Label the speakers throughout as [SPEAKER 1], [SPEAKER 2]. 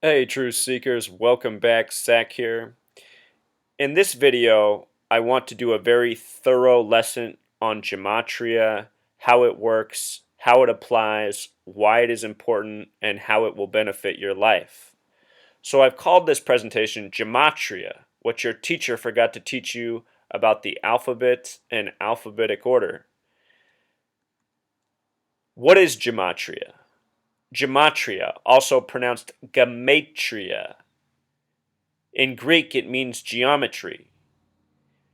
[SPEAKER 1] Hey, Truth Seekers, welcome back. Zach here. In this video, I want to do a very thorough lesson on Gematria, how it works, how it applies, why it is important, and how it will benefit your life. So I've called this presentation Gematria, what your teacher forgot to teach you about the alphabet and alphabetic order. What is Gematria? Gematria, also pronounced Gematria. In Greek, it means geometry.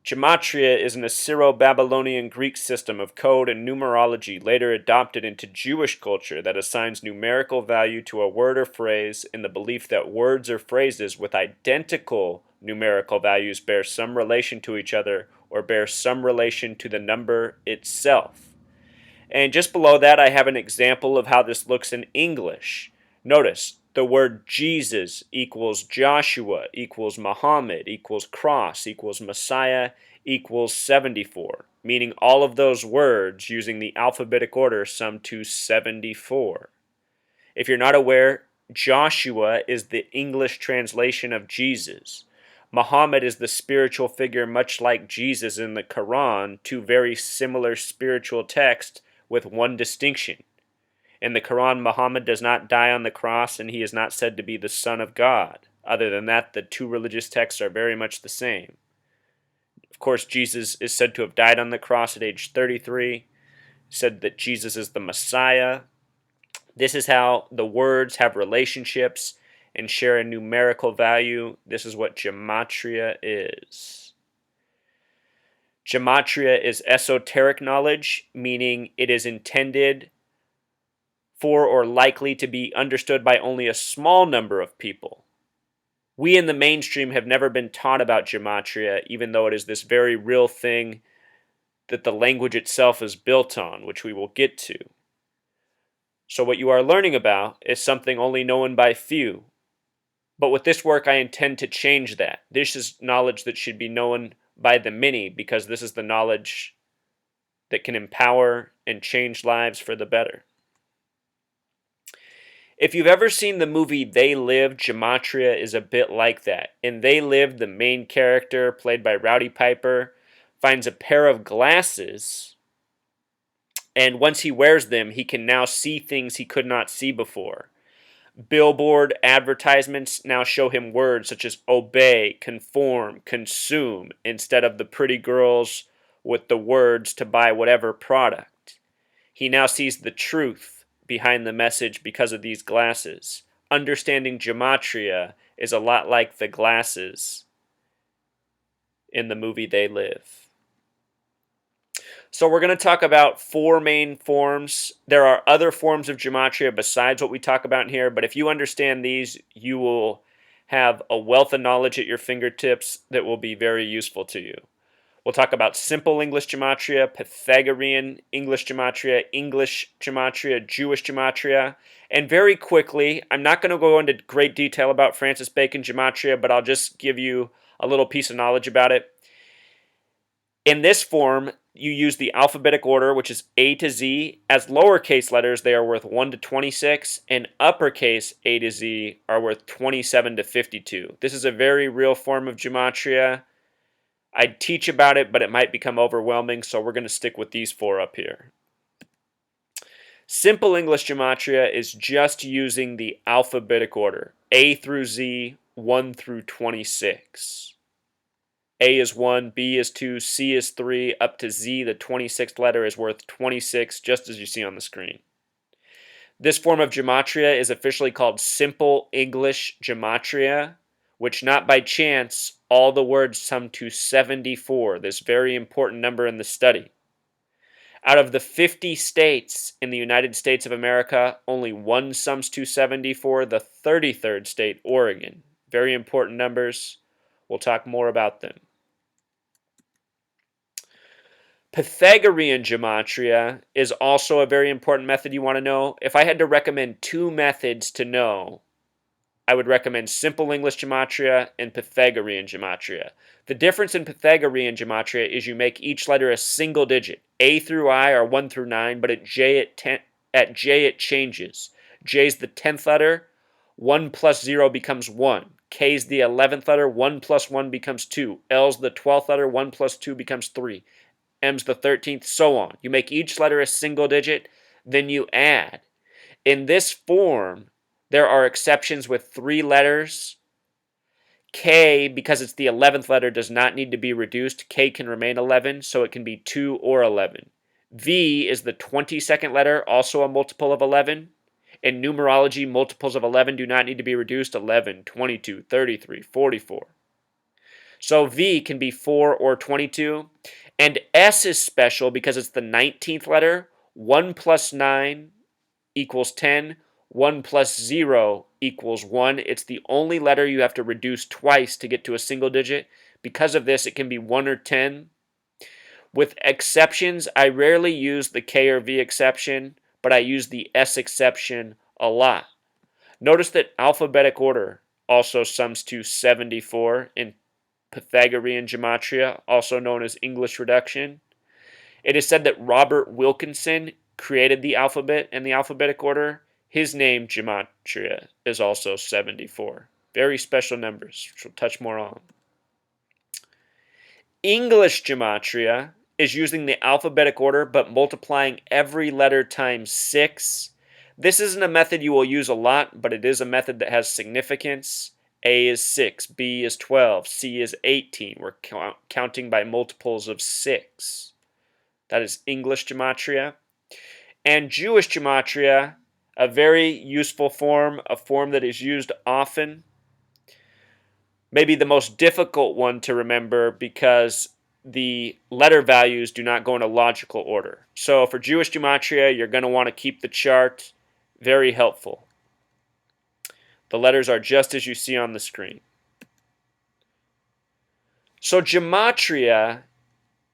[SPEAKER 1] Gematria is an Assyro-Babylonian Greek system of code and numerology later adopted into Jewish culture that assigns numerical value to a word or phrase in the belief that words or phrases with identical numerical values bear some relation to each other or bear some relation to the number itself. And just below that, I have an example of how this looks in English. Notice the word Jesus equals Joshua equals Muhammad equals cross equals Messiah equals 74, meaning all of those words using the alphabetic order sum to 74. If you're not aware, Joshua is the English translation of Jesus. Muhammad is the spiritual figure, much like Jesus in the Quran, two very similar spiritual texts with one distinction. In the Quran, Muhammad does not die on the cross and he is not said to be the Son of God. Other than that, the two religious texts are very much the same. Of course, Jesus is said to have died on the cross at age 33, said that Jesus is the Messiah. This is how the words have relationships and share a numerical value. This is what Gematria is. Gematria is esoteric knowledge, meaning it is intended for or likely to be understood by only a small number of people. We in the mainstream have never been taught about Gematria, even though it is this very real thing that the language itself is built on, which we will get to. So what you are learning about is something only known by few. But with this work, I intend to change that. This is knowledge that should be known by the many, because this is the knowledge that can empower and change lives for the better. If you've ever seen the movie They Live, Gematria is a bit like that. In They Live, the main character, played by Rowdy Piper, finds a pair of glasses, and once he wears them, he can now see things he could not see before. Billboard advertisements now show him words such as obey, conform, consume, instead of the pretty girls with the words to buy whatever product. He now sees the truth behind the message because of these glasses. Understanding Gematria is a lot like the glasses in the movie They Live. So we're going to talk about four main forms. There are other forms of Gematria besides what we talk about here, but if you understand these, you will have a wealth of knowledge at your fingertips that will be very useful to you. We'll talk about simple English Gematria, Pythagorean English Gematria, Jewish Gematria, and very quickly, I'm not going to go into great detail about Francis Bacon Gematria, but I'll just give you a little piece of knowledge about it. In this form, you use the alphabetic order, which is A to Z. As lowercase letters, they are worth 1 to 26, and uppercase A to Z are worth 27 to 52. This is a very real form of Gematria. I'd teach about it, but it might become overwhelming, so we're going to stick with these four up here. Simple English Gematria is just using the alphabetic order, A through Z, 1 through 26. A is 1, B is 2, C is 3, up to Z, the 26th letter, is worth 26, just as you see on the screen. This form of Gematria is officially called Simple English Gematria, which not by chance, all the words sum to 74, this very important number in the study. Out of the 50 states in the United States of America, only one sums to 74, the 33rd state, Oregon. Very important numbers. We'll talk more about them. Pythagorean Gematria is also a very important method you want to know. If I had to recommend two methods to know, I would recommend Simple English Gematria and Pythagorean Gematria. The difference in Pythagorean Gematria is you make each letter a single digit. A through I are 1 through 9, but at J it changes. J is the 10th letter, 1 plus 0 becomes 1. K is the 11th letter, 1 plus 1 becomes 2. L is the 12th letter, 1 plus 2 becomes 3. M's the 13th, so on. You make each letter a single digit, then you add. In this form, there are exceptions with 3 letters. K, because it's the 11th letter, does not need to be reduced. K can remain 11, so it can be 2 or 11. V is the 22nd letter, also a multiple of 11. In numerology, multiples of 11 do not need to be reduced. 11, 22, 33, 44. So V can be 4 or 22. And S is special because it's the 19th letter. 1 plus 9 equals 10. 1 plus 0 equals 1. It's the only letter you have to reduce twice to get to a single digit. Because of this, it can be 1 or 10. With exceptions, I rarely use the K or V exception, but I use the S exception a lot. Notice that alphabetic order also sums to 74 in Pythagorean gematria, also known as English reduction. It is said that Robert Wilkinson created the alphabet and the alphabetic order. His name, Gematria, is also 74. Very special numbers, which we'll touch more on. English gematria is using the alphabetic order but multiplying every letter times 6. This isn't a method you will use a lot, but it is a method that has significance. A is 6, B is 12, C is 18. We're counting by multiples of 6. That is English gematria. And Jewish gematria, a very useful form, a form that is used often. Maybe the most difficult one to remember because the letter values do not go in a logical order. So for Jewish gematria, you're going to want to keep the chart. Very helpful. The letters are just as you see on the screen. So gematria,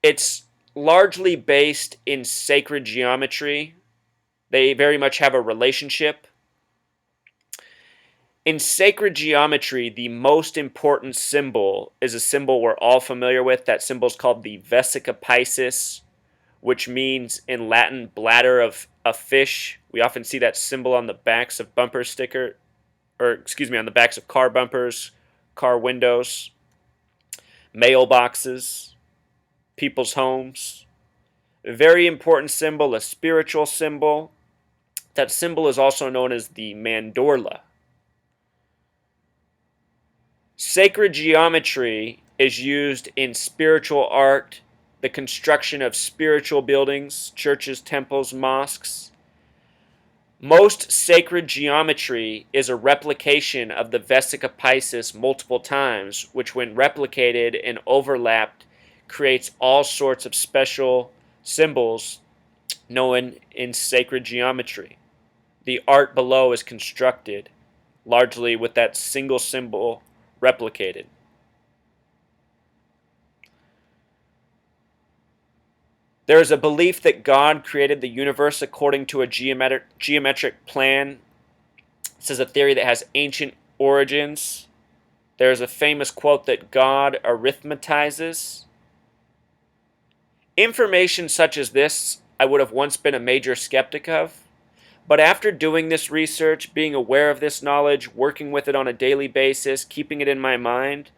[SPEAKER 1] it's largely based in sacred geometry. They very much have a relationship. In sacred geometry, the most important symbol is a symbol we're all familiar with. That symbol is called the vesica piscis, which means in Latin bladder of a fish. We often see that symbol on the backs of bumper sticker, on the backs of car bumpers, car windows, mailboxes, people's homes. A very important symbol, a spiritual symbol. That symbol is also known as the mandorla. Sacred geometry is used in spiritual art, the construction of spiritual buildings, churches, temples, mosques. Most sacred geometry is a replication of the vesica piscis multiple times, which when replicated and overlapped creates all sorts of special symbols known in sacred geometry. The art below is constructed largely with that single symbol replicated. There is a belief that God created the universe according to a geometric plan. This is a theory that has ancient origins. There is a famous quote that God arithmetizes. Information such as this, I would have once been a major skeptic of. But after doing this research, being aware of this knowledge, working with it on a daily basis, keeping it in my mind,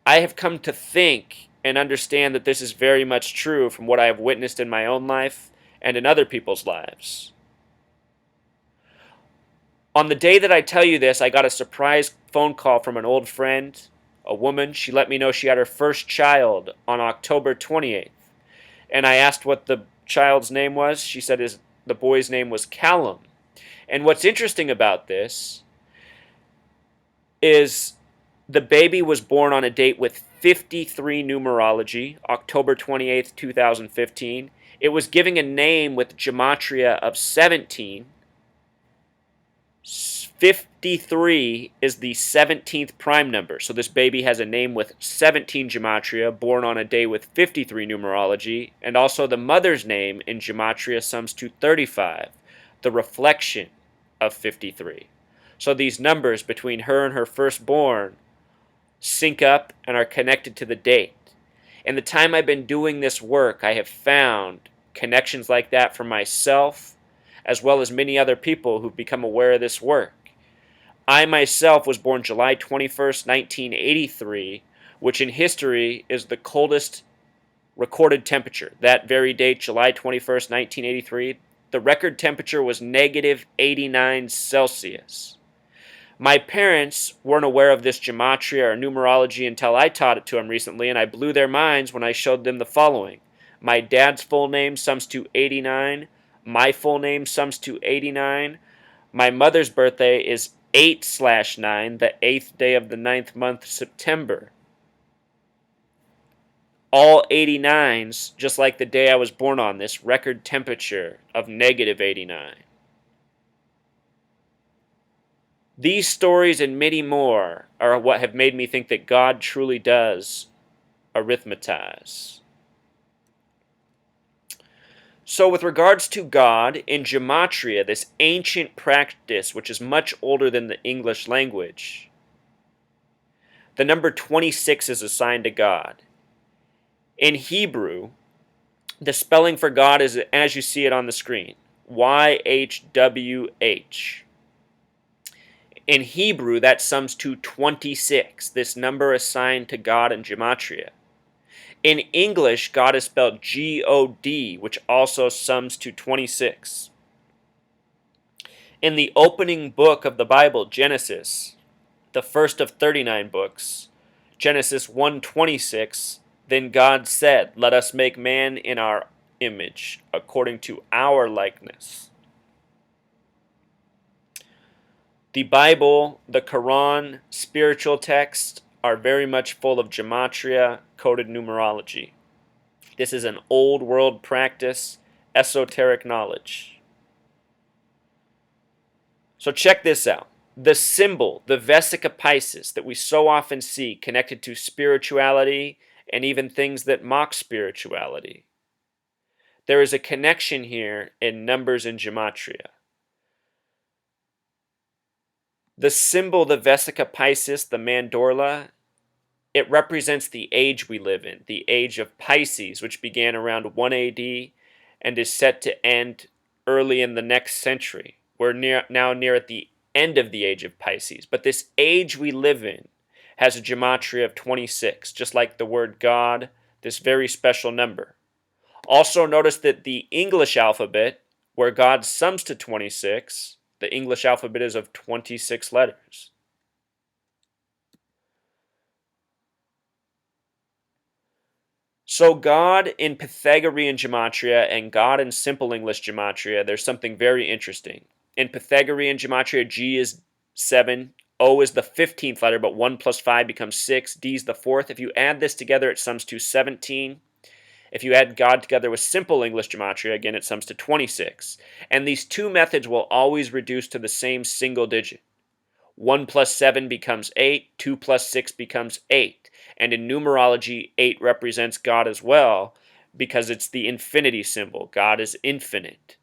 [SPEAKER 1] I have come to think and understand that this is very much true from what I have witnessed in my own life and in other people's lives. On the day that I tell you this, I got a surprise phone call from an old friend, a woman. She let me know she had her first child on October 28th. And I asked what the child's name was. She said the boy's name was Callum. And what's interesting about this is the baby was born on a date with 53 numerology, October 28th, 2015. It was giving a name with gematria of 17. 53 is the 17th prime number. So this baby has a name with 17 gematria, born on a day with 53 numerology, and also the mother's name in gematria sums to 35, the reflection of 53. So these numbers between her and her firstborn sync up and are connected to the date. In the time I've been doing this work, I have found connections like that for myself, as well as many other people who've become aware of this work. I myself was born July 21st, 1983, which in history is the coldest recorded temperature. That very date, July 21st, 1983, the record temperature was negative 89 Celsius. My parents weren't aware of this gematria or numerology until I taught it to them recently, and I blew their minds when I showed them the following. My dad's full name sums to 89. My full name sums to 89. My mother's birthday is 8/9, the 8th day of the ninth month, September. All 89s, just like the day I was born on, this record temperature of negative 89. These stories and many more are what have made me think that God truly does arithmetize. So, with regards to God, in Gematria, this ancient practice, which is much older than the English language, the number 26 is assigned to God. In Hebrew, the spelling for God is as you see it on the screen, YHWH. In Hebrew, that sums to 26, this number assigned to God in Gematria. In English, God is spelled God, which also sums to 26. In the opening book of the Bible, Genesis, the first of 39 books, Genesis 1:26, then God said, "Let us make man in our image, according to our likeness." The Bible, the Quran, spiritual texts are very much full of gematria, coded numerology. This is an old world practice, esoteric knowledge. So check this out. The symbol, the Vesica Pisces, that we so often see connected to spirituality and even things that mock spirituality. There is a connection here in numbers and gematria. The symbol, the Vesica Pisces, the mandorla, it represents the age we live in, the age of Pisces, which began around 1 AD and is set to end early in the next century. We're now near at the end of the age of Pisces. But this age we live in has a gematria of 26, just like the word God, this very special number. Also notice that the English alphabet, where God sums to 26, the English alphabet is of 26 letters. So God in Pythagorean gematria and God in simple English gematria, there's something very interesting. In Pythagorean gematria, G is 7, O is the 15th letter, but 1 plus 5 becomes 6, D is the 4th. If you add this together, it sums to 17. If you add God together with simple English gematria, again, it sums to 26. And these two methods will always reduce to the same single digit. 1 plus 7 becomes 8, 2 plus 6 becomes 8. And in numerology, 8 represents God as well because it's the infinity symbol. God is infinite.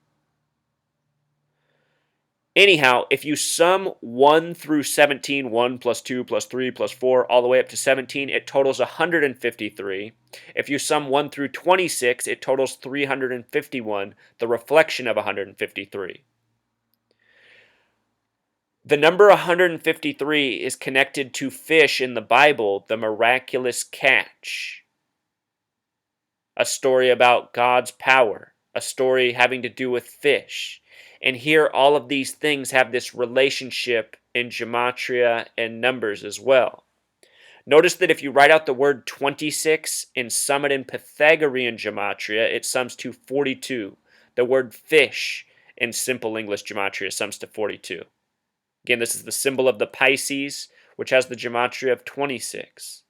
[SPEAKER 1] Anyhow, if you sum 1 through 17, 1 plus 2 plus 3 plus 4, all the way up to 17, it totals 153. If you sum 1 through 26, it totals 351, the reflection of 153. The number 153 is connected to fish in the Bible, the miraculous catch. A story about God's power, a story having to do with fish. And here, all of these things have this relationship in gematria and numbers as well. Notice that if you write out the word 26 and sum it in Pythagorean gematria, it sums to 42. The word fish in simple English gematria sums to 42. Again, this is the symbol of the Pisces, which has the gematria of 26.